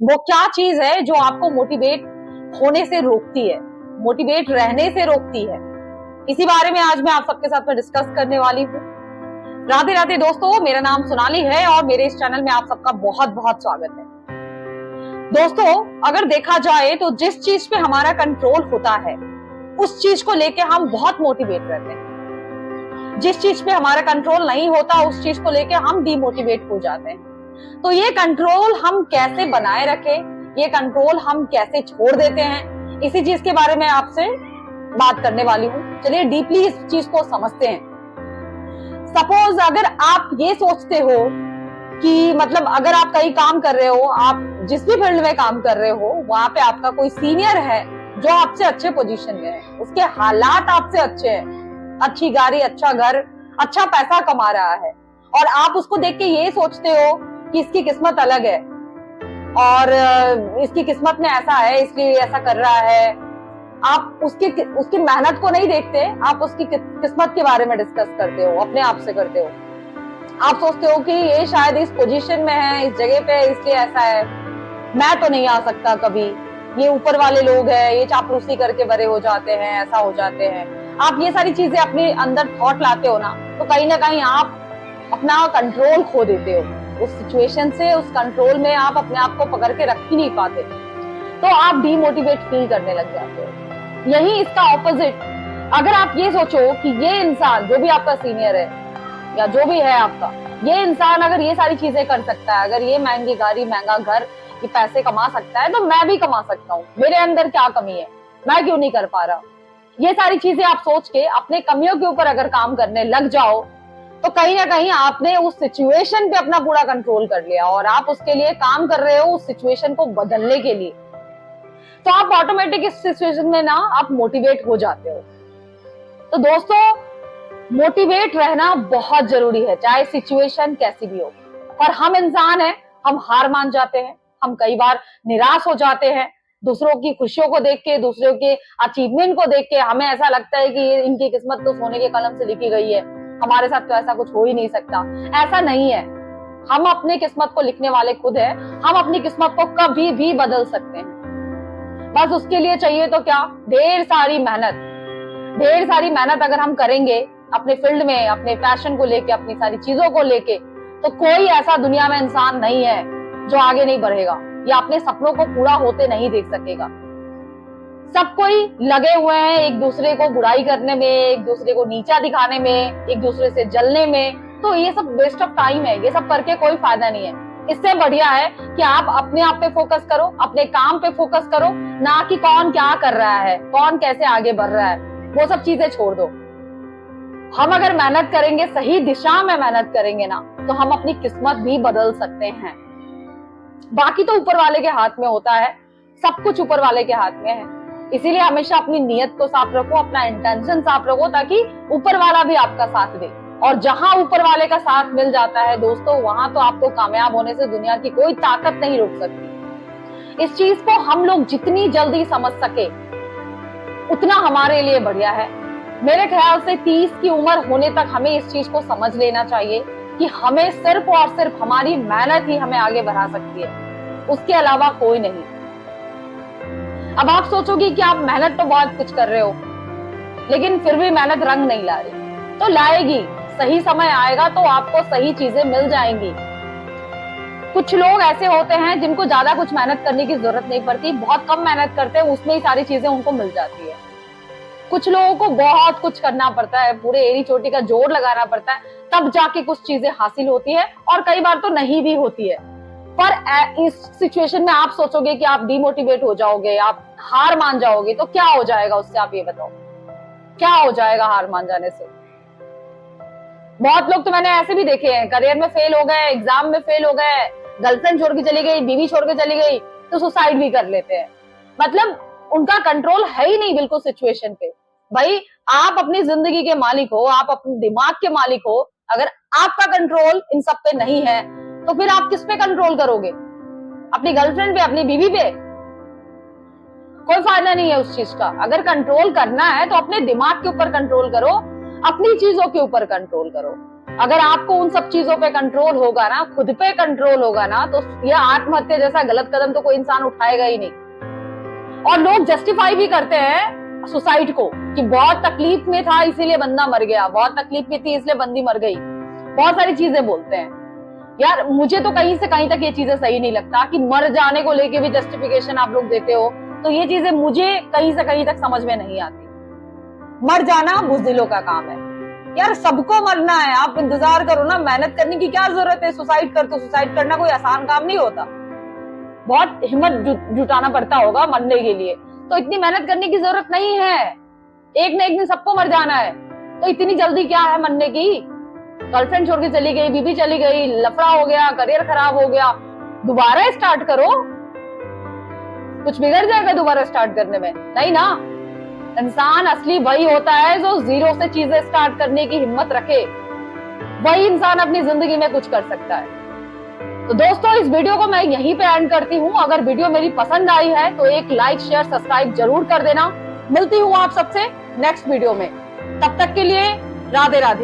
वो क्या चीज है जो आपको मोटिवेट होने से रोकती है, मोटिवेट रहने से रोकती है। इसी बारे में आज मैं आप सबके साथ में डिस्कस करने वाली हूँ। राधे राधे दोस्तों, मेरा नाम सोनाली है और मेरे इस चैनल में आप सबका बहुत बहुत स्वागत है। दोस्तों, अगर देखा जाए तो जिस चीज पे हमारा कंट्रोल होता है उस चीज को लेके हम बहुत मोटिवेट रहते हैं। जिस चीज पे हमारा कंट्रोल नहीं होता उस चीज को लेके हम डिमोटिवेट हो जाते हैं। तो ये कंट्रोल हम कैसे बनाए रखें, ये कंट्रोल हम कैसे छोड़ देते हैं, इसी चीज के बारे में आपसे बात करने वाली हूँ। चलिए डीपली इस चीज को समझते हैं। सपोज अगर आप ये सोचते हो कि मतलब अगर आप कहीं काम कर रहे हो, आप जिस भी फील्ड में काम कर रहे हो, वहां पे आपका कोई सीनियर है जो आपसे अच्छे पोजीशन में है, उसके हालात आपसे अच्छे हैं, अच्छी गाड़ी, अच्छा घर, अच्छा पैसा कमा रहा है, और आप उसको देख के ये सोचते हो कि इसकी किस्मत अलग है और इसकी किस्मत में ऐसा है इसलिए ऐसा कर रहा है। आप उसकी मेहनत को नहीं देखते, आप उसकी किस्मत के बारे में डिस्कस करते हो, अपने आप से करते हो। आप सोचते हो कि ये शायद इस पोजीशन में है, इस जगह पे, इसलिए ऐसा है, मैं तो नहीं आ सकता कभी, ये ऊपर वाले लोग हैं, ये चापलूसी करके बड़े हो जाते हैं, ऐसा हो जाते हैं। आप ये सारी चीजें अपने अंदर थॉट लाते हो ना, तो कहीं ना कहीं आप अपना कंट्रोल खो देते हो उस सिचुएशन से। उस कंट्रोल में आप अपने आप को पकड़ के रख ही नहीं पाते, तो आप डीमोटिवेट फील करने लग जाते हो। यही इसका ऑपोजिट, अगर आप ये सोचो कि ये इंसान जो भी आपका सीनियर है या जो भी है आपका, ये इंसान अगर ये सारी चीजें कर सकता है, अगर ये महंगी गाड़ी, महंगा घर, ये पैसे कमा सकता है, तो मैं भी कमा सकता हूँ। मेरे अंदर क्या कमी है, मैं क्यों नहीं कर पा रहा। ये सारी चीजें आप सोच के अपने कमियों के ऊपर अगर काम करने लग जाओ तो कहीं ना कहीं आपने उस सिचुएशन पे अपना पूरा कंट्रोल कर लिया और आप उसके लिए काम कर रहे हो, उस सिचुएशन को बदलने के लिए। तो आप ऑटोमेटिक इस सिचुएशन में ना आप मोटिवेट हो जाते हो। तो दोस्तों, मोटिवेट रहना बहुत जरूरी है, चाहे सिचुएशन कैसी भी हो। पर हम इंसान हैं, हम हार मान जाते हैं, हम कई बार निराश हो जाते हैं। दूसरों की खुशियों को देख के, दूसरों के अचीवमेंट को देख के हमें ऐसा लगता है कि इनकी किस्मत तो सोने के कलम से लिखी गई है, हमारे साथ तो ऐसा कुछ हो ही नहीं सकता। ऐसा नहीं है, हम अपनी किस्मत को लिखने वाले खुद हैं। हम अपनी किस्मत को कभी भी बदल सकते हैं। बस उसके लिए चाहिए तो क्या, ढेर सारी मेहनत। ढेर सारी मेहनत अगर हम करेंगे अपने फील्ड में, अपने पैशन को लेके, अपनी सारी चीजों को लेके, तो कोई ऐसा दुनिया में इंसान नहीं है जो आगे नहीं बढ़ेगा या अपने सपनों को पूरा होते नहीं देख सकेगा। सब कोई लगे हुए हैं एक दूसरे को बुराई करने में, एक दूसरे को नीचा दिखाने में, एक दूसरे से जलने में। तो ये सब वेस्ट ऑफ टाइम है, ये सब करके कोई फायदा नहीं है। इससे बढ़िया है कि आप अपने आप पे फोकस करो, अपने काम पे फोकस करो, ना कि कौन क्या कर रहा है, कौन कैसे आगे बढ़ रहा है। वो सब चीजें छोड़ दो। हम अगर मेहनत करेंगे, सही दिशा में मेहनत करेंगे ना, तो हम अपनी किस्मत भी बदल सकते हैं। बाकी तो ऊपर वाले के हाथ में होता है, सब कुछ ऊपर वाले के हाथ में है। इसीलिए हमेशा अपनी नीयत को साफ रखो, अपना इंटेंशन साफ रखो, ताकि ऊपर वाला भी आपका साथ दे। और जहां ऊपर वाले का साथ मिल जाता है दोस्तों, वहां तो आपको कामयाब होने से दुनिया की कोई ताकत नहीं रोक सकती। इस चीज को हम लोग जितनी जल्दी समझ सके उतना हमारे लिए बढ़िया है। मेरे ख्याल से 30 की उम्र होने तक हमें इस चीज को समझ लेना चाहिए कि हमें सिर्फ और सिर्फ हमारी मेहनत ही हमें आगे बढ़ा सकती है, उसके अलावा कोई नहीं। अब आप सोचोगे कि आप मेहनत तो बहुत कुछ कर रहे हो, लेकिन फिर भी मेहनत रंग नहीं ला रही। तो लाएगी, सही समय आएगा तो आपको सही चीजें मिल जाएंगी। कुछ लोग ऐसे होते हैं जिनको ज्यादा कुछ मेहनत करने की जरूरत नहीं पड़ती, बहुत कम मेहनत करते हैं, उसमें ही सारी चीजें उनको मिल जाती है। कुछ लोगों को बहुत कुछ करना पड़ता है, पूरे एड़ी चोटी का जोर लगाना पड़ता है, तब जाके कुछ चीजें हासिल होती है, और कई बार तो नहीं भी होती है। पर इस सिचुएशन में आप सोचोगे कि आप डिमोटिवेट हो जाओगे, आप हार मान जाओगे, तो क्या हो जाएगा उससे, आप ये बताओ, क्या हो जाएगा हार मान जाने से। बहुत लोग तो मैंने ऐसे भी देखे हैं, करियर में फेल हो गए, एग्जाम में फेल हो गए, गर्लफ्रेंड छोड़ के चली गई, बीवी छोड़ के चली गई, तो सुसाइड भी कर लेते हैं। मतलब उनका कंट्रोल है ही नहीं बिल्कुल सिचुएशन पे। भाई, आप अपनी जिंदगी के मालिक हो, आप अपने दिमाग के मालिक हो। अगर आपका कंट्रोल इन सब पे नहीं है तो फिर आप किस पे कंट्रोल करोगे? अपनी गर्लफ्रेंड पे, अपनी बीवी पे? कोई फायदा नहीं है उस चीज का। अगर कंट्रोल करना है तो अपने दिमाग के ऊपर कंट्रोल करो, अपनी चीजों के ऊपर कंट्रोल करो। अगर आपको उन सब चीजों पे कंट्रोल होगा ना, खुद पे कंट्रोल होगा ना, तो यह आत्महत्या जैसा गलत कदम तो कोई इंसान उठाएगा ही नहीं। और लोग जस्टिफाई भी करते हैं सुसाइड को कि बहुत तकलीफ में था इसीलिए बंदा मर गया, बहुत तकलीफ में थी इसलिए बंदी मर गई, बहुत सारी चीजें बोलते हैं। यार मुझे तो कहीं से कहीं तक ये चीजें सही नहीं लगता कि मर जाने को लेके भी जस्टिफिकेशन आप लोग देते हो, तो ये चीजें मुझे कहीं से कहीं तक समझ में नहीं आती। मर जाना बुज़दिलों का काम है यार, सबको मरना है, आप इंतजार करो ना, मेहनत करने की क्या जरूरत है, सुसाइड कर तो सुसाइड करना कोई आसान काम नहीं होता, बहुत हिम्मत जुटाना पड़ता होगा मरने के लिए, तो इतनी मेहनत करने की जरूरत नहीं है, एक ना एक दिन सबको मर जाना है, तो इतनी जल्दी क्या है मरने की। गर्लफ्रेंड छोड़ के चली गई, बीबी चली गई, लफड़ा हो गया, करियर खराब हो गया, दोबारा स्टार्ट करो, कुछ बिगड़ जाएगा दोबारा स्टार्ट करने में? नहीं ना। इंसान असली वही होता है जो जीरो से चीजें स्टार्ट करने की हिम्मत रखे, वही इंसान अपनी जिंदगी में कुछ कर सकता है। तो दोस्तों इस वीडियो को मैं यहीं पे एंड करती हूँ। अगर वीडियो मेरी पसंद आई है तो एक लाइक शेयर सब्सक्राइब जरूर कर देना। मिलती हूँ आप सबसे नेक्स्ट वीडियो में, तब तक के लिए राधे राधे।